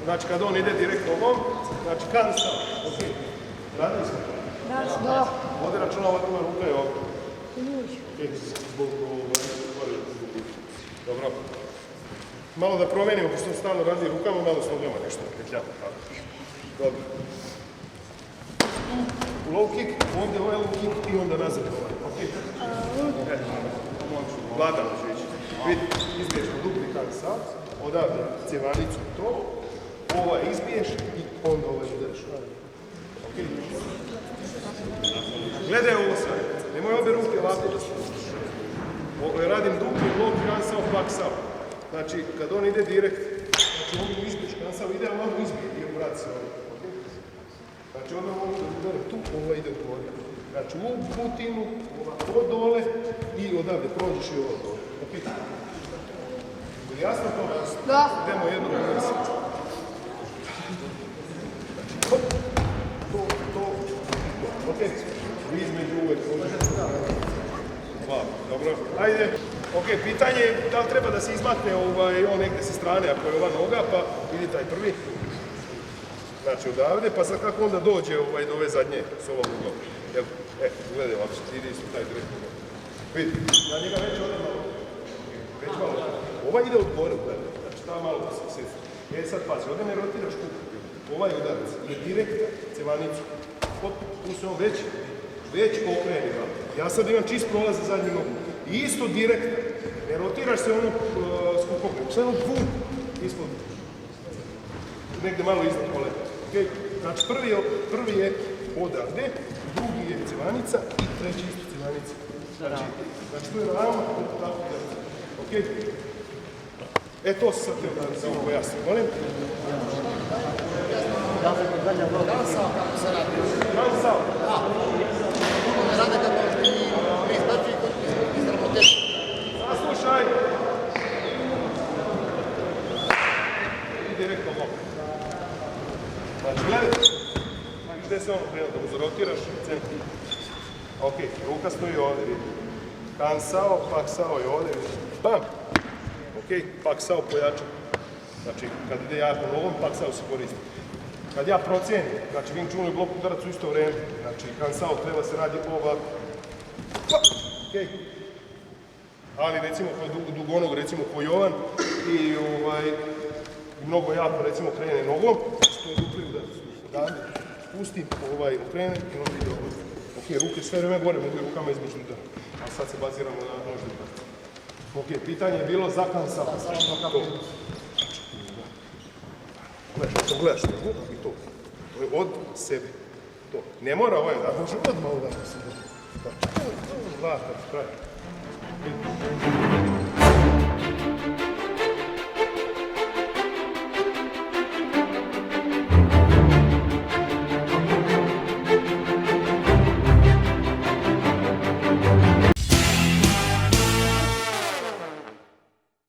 Znači kad on ide direktno ovom, znači kansa. Ok. Radili smo to? Da. Vode računa ova druga ruka je ovdje. Zbog dobro. Malo da promijenimo, pošto stalno radi rukama, malo s nogama nešto petljamo. Dobro. Low kick, ovdje ovaj low kick i onda nazad ovaj. Ok? Vlada može ići. Vidi, izbiješ na dupli kansa, odavde cjevanicu to, ovaj izbiješ i onda ovaj udariš. Ok? Gledaj ovo sve. Nemoj obje ruke ovako da služiš. Radim dupli low kansao, paksao. Znači, kad on ide direkt, znači ovdje izbiješ kansao, ide ovako izbije i obrati se ovdje. Znači onda ovo udari tu, ovo ide u gore. Znači u butinu, ovako dole i odavde prođeš i ovo dole. Ok? Je jasno to? Da. Idemo jednu verziju. Znači, hop, to. Ok? Između uvek. Dobro, ajde. Ok, pitanje je da li treba da se izmakne on negdje sa strane, ako je ova noga, pa vidi taj prvi. Znači odavde, pa sad kako onda dođe do ove zadnje s ovom ugom. Gledaj ovako, ide isto taj direktno. Vidi, na njega već ode malo. Već malo. Ovaj ide od gore, gledaj. Znači ta malo da se sjeti. Sad pazi, ovdje ne rotiraš kuku. Ovaj udarac je direktno cjevanicu. Hop, tu se on već okreni. Ja sad imam čist prolaz za zadnju nogu. I isto direktno. Ne rotiraš se ono skupokljom. Sve ono pun ispod. Negdje malo iznad koleta. Okay. Znači prvi je odavde, drugi je cjevanica i treći isto cjevanica. Znači to je ravno tako. Ok? To se sad teo da se ovo pojasnim. Molim? Kansao kako se radi? Kansao? Da. Ne rade kako mi izbaču i kod izravnotežu. Saslušaj! I direktno mogu. Znači, gledajte, gdje se ono krenuo, da mu zarotiraš centru. Ok, ruka stoji ovdje, vidi. Kansao, paksao je ovdje, vidi. Bam! Ok, paksao pojača. Znači, kad ide jako nogom, paksao se koristi. Kad ja procijenim, znači Wing Chun i blok udarac u isto vrijeme, znači kansao treba se radi ovako. Ok. Ali recimo ko dugonog, recimo ko Jovan i mnogo jako recimo krene nogom, što je dupli udarac. Odavde pustim, okrene i onda ide ovo. Ok, ruke sve vreme gore, mogu i rukama između udara. A sad se baziramo na nožni udarac. Ok, pitanje je bilo za kansao. Gledaš nogu i to. To je od sebe. To. Ne mora ovaj da može odmah udarati se. Znači, vrata, kraj.